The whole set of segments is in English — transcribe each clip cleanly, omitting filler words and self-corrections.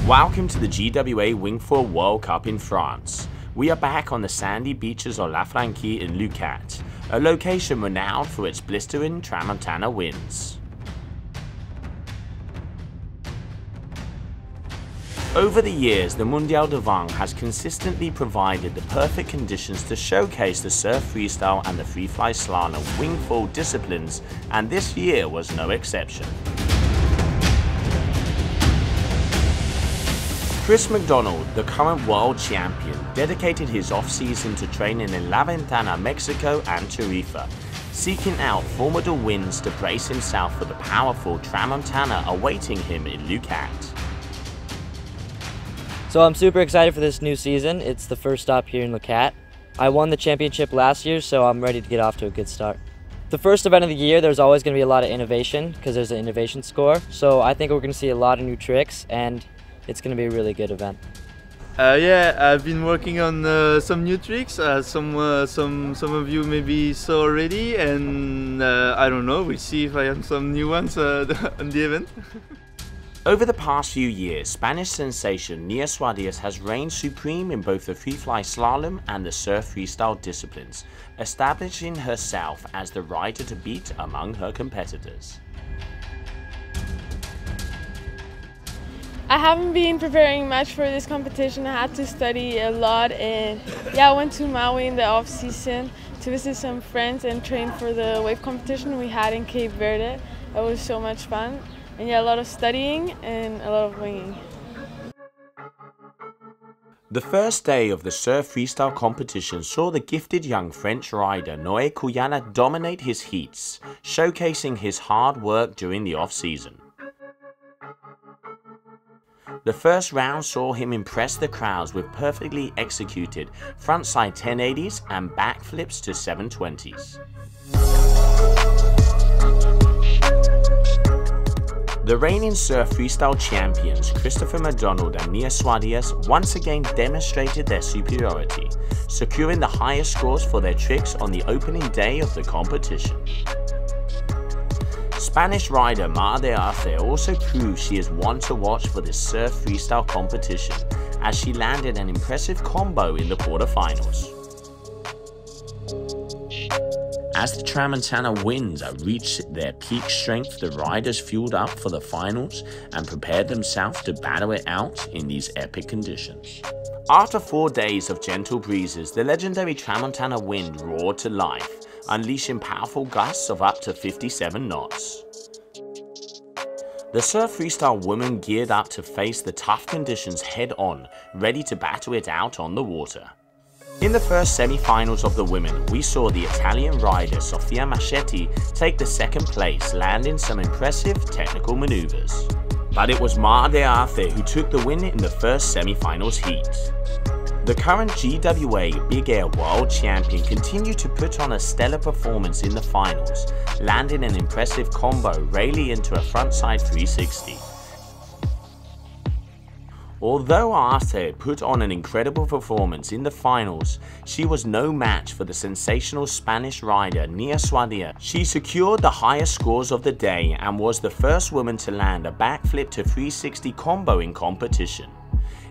Welcome to the GWA Wingfoil World Cup in France. We are back on the sandy beaches of La Franquie in Leucate, a location renowned for its blistering tramontana winds. Over the years, the Mondial du Vent has consistently provided the perfect conditions to showcase the Surf-Freestyle and the FreeFly-Slalom wingfoil disciplines, and this year was no exception. Chris McDonald, the current world champion, dedicated his off-season to training in La Ventana, Mexico and Tarifa, seeking out formidable winds to brace himself for the powerful tramontana awaiting him in Leucate. So I'm super excited for this new season. It's the first stop here in Leucate. I won the championship last year, so I'm ready to get off to a good start. The first event of the year, there's always going to be a lot of innovation because there's an innovation score. So I think we're going to see a lot of new tricks, and it's going to be a really good event. Yeah, I've been working on some new tricks. Some of you maybe saw already, and I don't know. We'll see if I have some new ones on the event. Over the past few years, Spanish sensation Nia Suarez has reigned supreme in both the FreeFly-Slalom and the Surf-Freestyle disciplines, establishing herself as the rider to beat among her competitors. I haven't been preparing much for this competition. I had to study a lot, and yeah, I went to Maui in the off season to visit some friends and train for the wave competition we had in Cape Verde. It was so much fun, and yeah, a lot of studying and a lot of winging. The first day of the Surf Freestyle competition saw the gifted young French rider Noé Cuyala dominate his heats, showcasing his hard work during the off-season. The first round saw him impress the crowds with perfectly executed frontside 1080s and backflips to 720s. The reigning Surf Freestyle champions Christopher McDonald and Nia Suarez once again demonstrated their superiority, securing the highest scores for their tricks on the opening day of the competition. Spanish rider Mar de Arce also proved she is one to watch for this Surf Freestyle competition, as she landed an impressive combo in the quarterfinals. As the tramontana winds reached their peak strength, the riders fueled up for the finals and prepared themselves to battle it out in these epic conditions. After 4 days of gentle breezes, the legendary tramontana wind roared to life, unleashing powerful gusts of up to 57 knots. The Surf Freestyle women geared up to face the tough conditions head-on, ready to battle it out on the water. In the first semi-finals of the women, we saw the Italian rider Sofia Maschetti take the second place, landing some impressive technical maneuvers. But it was Mar de Arce who took the win in the first semi-finals heat. The current GWA Big Air World Champion continued to put on a stellar performance in the finals, landing an impressive combo railing into a frontside 360. Although Arce put on an incredible performance in the finals, she was no match for the sensational Spanish rider Nia Suarez. She secured the highest scores of the day and was the first woman to land a backflip to 360 combo in competition.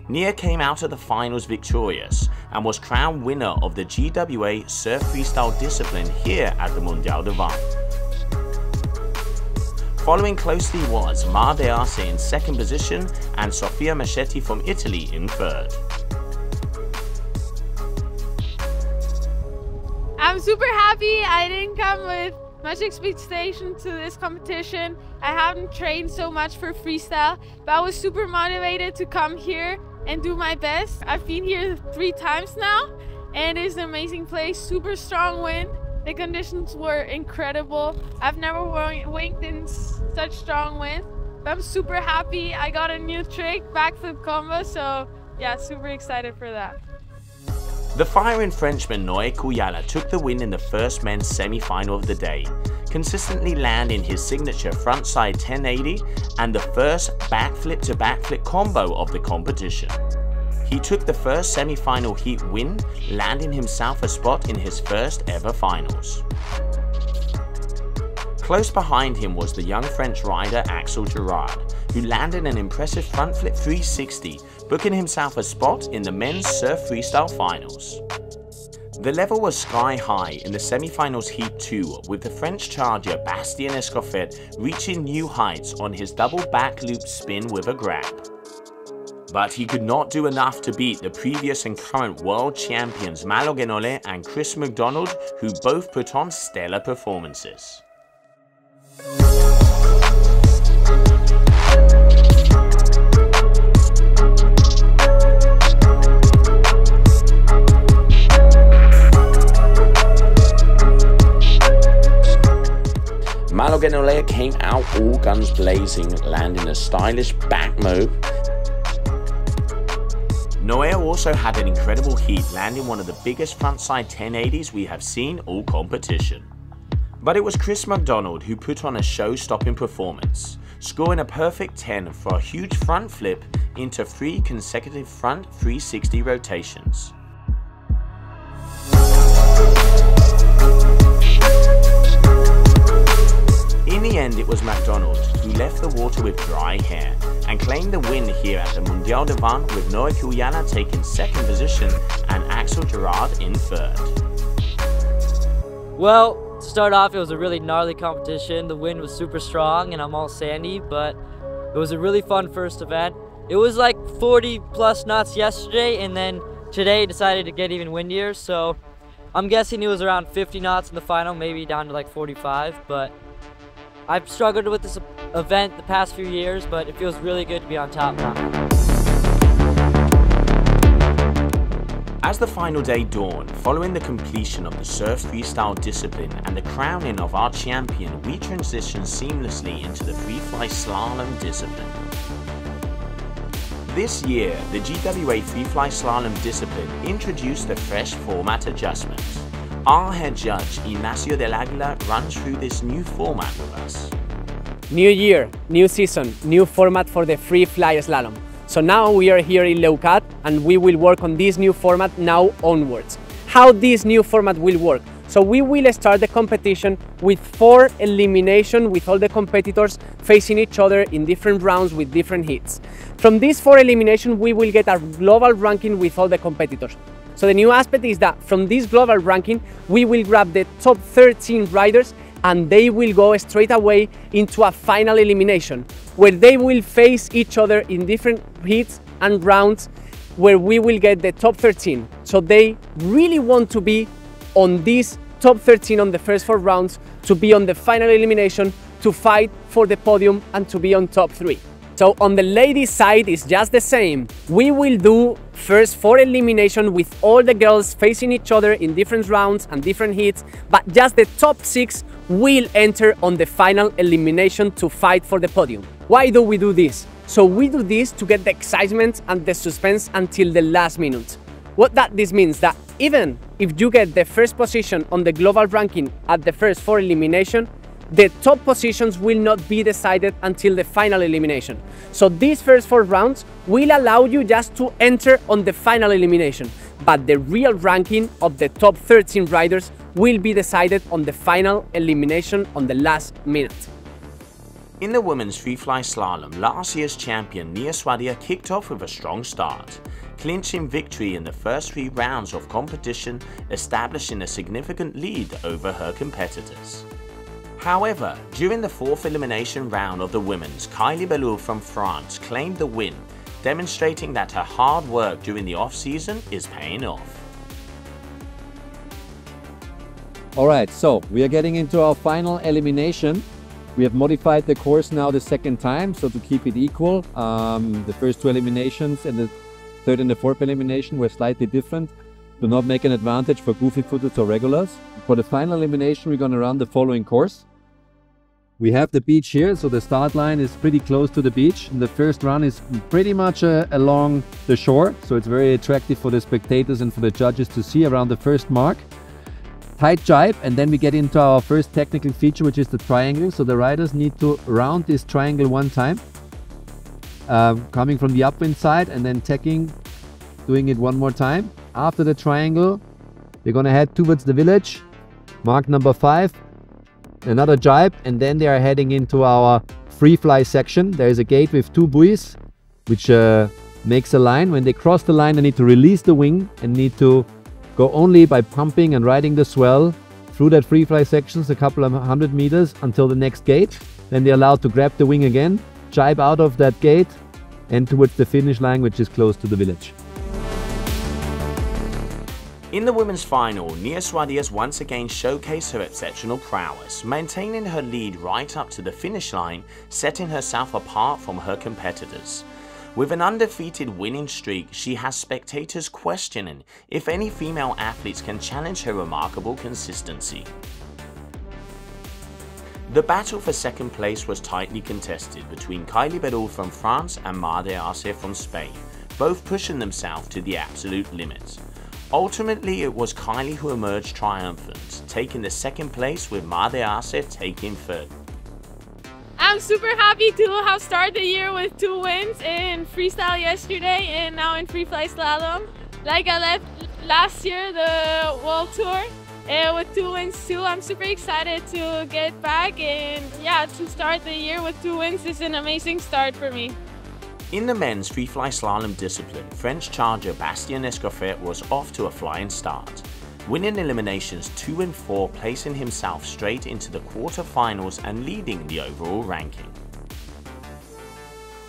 Nia came out of the finals victorious and was crowned winner of the GWA Surf Freestyle discipline here at the Mondial du Vent. Following closely was Mar de Arce in second position and Sofia Maschetti from Italy in third. I'm super happy. I didn't come with much expectation to this competition. I haven't trained so much for freestyle, but I was super motivated to come here and do my best. I've been here 3 times now, and it's an amazing place, super strong wind. The conditions were incredible. I've never winged in such strong wind, but I'm super happy. I got a new trick, backflip combo, so yeah, super excited for that. The firing Frenchman Noé Cuyala took the win in the first men's semi-final of the day, consistently landing his signature frontside 1080 and the first backflip to backflip combo of the competition. He took the first semi-final heat win, landing himself a spot in his first ever finals. Close behind him was the young French rider Axel Gerard, who landed an impressive front flip 360, booking himself a spot in the men's surf freestyle finals. The level was sky high in the semi-finals heat 2, with the French charger Bastien Escoffet reaching new heights on his double back loop spin with a grab. But he could not do enough to beat the previous and current world champions Malo Guénolé and Chris McDonald, who both put on stellar performances. Malo Guénolé came out all guns blazing, landing a stylish back mobe. Noé also had an incredible heat, landing one of the biggest frontside 1080s we have seen all competition. But it was Chris McDonald who put on a show-stopping performance, scoring a perfect 10 for a huge front flip into 3 consecutive front 360 rotations. In the end, it was McDonald who left the water with dry hair and claimed the win here at the Mondial du Vent, with Noé Kuyana taking second position and Axel Gerard in third. Well, to start off, it was a really gnarly competition. The wind was super strong and I'm all sandy, but it was a really fun first event. It was like 40 plus knots yesterday, and then today decided to get even windier, so I'm guessing it was around 50 knots in the final, maybe down to like 45, but I've struggled with this event the past few years, but it feels really good to be on top now. As the final day dawned, following the completion of the surf freestyle discipline and the crowning of our champion, we transitioned seamlessly into the FreeFly-Slalom discipline. This year, the GWA FreeFly-Slalom discipline introduced a fresh format adjustment. Our head judge, Ignacio del Aguilar, runs through this new format with us. New year, new season, new format for the FreeFly-Slalom. So now we are here in Leucate and we will work on this new format now onwards. How this new format will work? So we will start the competition with 4 eliminations, with all the competitors facing each other in different rounds with different heats. From these 4 eliminations, we will get a global ranking with all the competitors. So the new aspect is that from this global ranking, we will grab the top 13 riders and they will go straight away into a final elimination where they will face each other in different heats and rounds where we will get the top 13. So they really want to be on this top 13 on the first 4 rounds, to be on the final elimination, to fight for the podium and to be on top 3. So on the ladies side it's just the same. We will do first 4 eliminations with all the girls facing each other in different rounds and different heats, but just the top 6 will enter on the final elimination to fight for the podium. Why do we do this? So we do this to get the excitement and the suspense until the last minute. What this means that even if you get the first position on the global ranking at the first 4 eliminations, the top positions will not be decided until the final elimination. So these first 4 rounds will allow you just to enter on the final elimination, but the real ranking of the top 13 riders will be decided on the final elimination on the last minute. In the women's FreeFly-Slalom, last year's champion Nia Swadia kicked off with a strong start, clinching victory in the first 3 rounds of competition, establishing a significant lead over her competitors. However, during the 4th elimination round of the women's, Kylie Bellour from France claimed the win, demonstrating that her hard work during the off-season is paying off. Alright, so we are getting into our final elimination. We have modified the course now the 2nd time, so to keep it equal. The first 2 eliminations and the 3rd and the 4th elimination were slightly different, to not make an advantage for goofy footers or regulars. For the final elimination, we're going to run the following course. We have the beach here, so the start line is pretty close to the beach. And the first run is pretty much along the shore, so it's very attractive for the spectators and for the judges to see around the first mark. Tight jibe, and then we get into our first technical feature, which is the triangle. So the riders need to round this triangle 1 time, coming from the upwind side and then tacking, doing it 1 more time. After the triangle, they're going to head towards the village, mark number 5, another jibe, and then they are heading into our free fly section. There is a gate with 2 buoys, which makes a line. When they cross the line, they need to release the wing and need to go only by pumping and riding the swell through that free fly sections a couple of 100 meters until the next gate. Then they're allowed to grab the wing again, jibe out of that gate and towards the finish line, which is close to the village. In the women's final, Nia Suarez once again showcased her exceptional prowess, maintaining her lead right up to the finish line, setting herself apart from her competitors. With an undefeated winning streak, she has spectators questioning if any female athletes can challenge her remarkable consistency. The battle for second place was tightly contested between Kylie Beddoul from France and Made Arce from Spain, both pushing themselves to the absolute limit. Ultimately, it was Kylie who emerged triumphant, taking the second place with Made Arce taking third. I'm super happy to have started the year with 2 wins in freestyle yesterday and now in Free-Fly-Slalom. Like I left last year, the World Tour, with 2 wins too. I'm super excited to get back and yeah, to start the year with 2 wins is an amazing start for me. In the men's free-fly-slalom discipline, French charger Bastien Escoffet was off to a flying start, winning eliminations 2 and 4, placing himself straight into the quarterfinals and leading the overall ranking.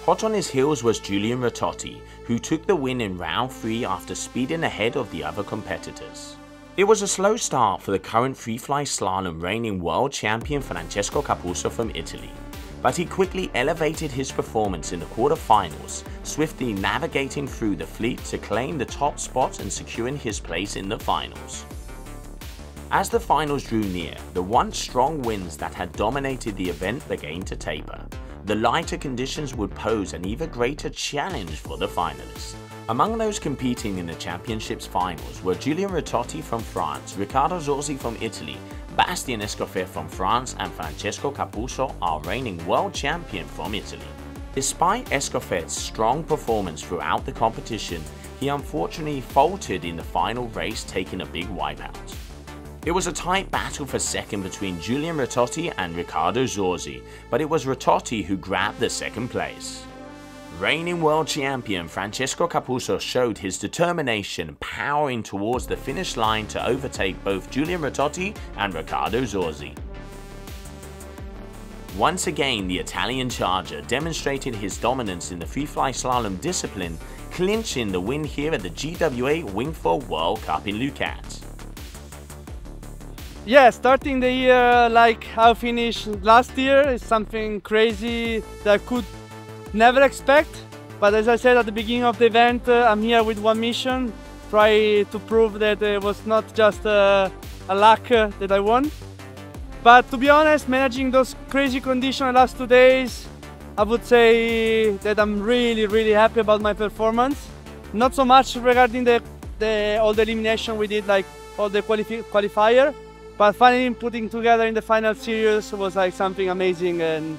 Hot on his heels was Julian Ratotti, who took the win in round 3 after speeding ahead of the other competitors. It was a slow start for the current free-fly-slalom reigning world champion Francesco Capuzzo from Italy, but he quickly elevated his performance in the quarterfinals, swiftly navigating through the fleet to claim the top spot and securing his place in the finals. As the finals drew near, the once strong winds that had dominated the event began to taper. The lighter conditions would pose an even greater challenge for the finalists. Among those competing in the championships finals were Julian Ratotti from France, Riccardo Zorzi from Italy, Bastien Escoffet from France and Francesco Capuzzo, our reigning world champion from Italy. Despite Escoffet's strong performance throughout the competition, he unfortunately faltered in the final race, taking a big wipeout. It was a tight battle for second between Julian Ratotti and Riccardo Zorzi, but it was Ratotti who grabbed the second place. Reigning world champion Francesco Capuzzo showed his determination, powering towards the finish line to overtake both Julian Ratotti and Riccardo Zorzi. Once again, the Italian charger demonstrated his dominance in the free-fly-slalom discipline, clinching the win here at the GWA Wingfoil World Cup in Leucate. Yeah, starting the year like how I finished last year is something crazy that I could never expect. But as I said at the beginning of the event, I'm here with one mission, try to prove that it was not just a luck that I won. But to be honest, managing those crazy conditions the last 2 days, I would say that I'm really happy about my performance. Not so much regarding all the elimination we did, like all the qualifier, but finally putting together in the final series was like something amazing, and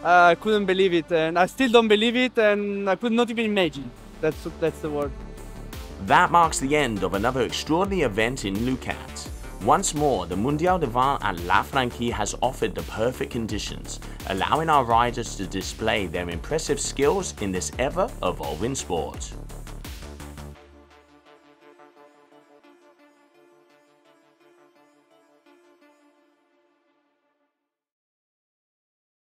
I couldn't believe it, and I still don't believe it, and I could not even imagine. That's the word. That marks the end of another extraordinary event in Leucate. Once more, the Mondial du Vent at La Franquie has offered the perfect conditions, allowing our riders to display their impressive skills in this ever-evolving sport.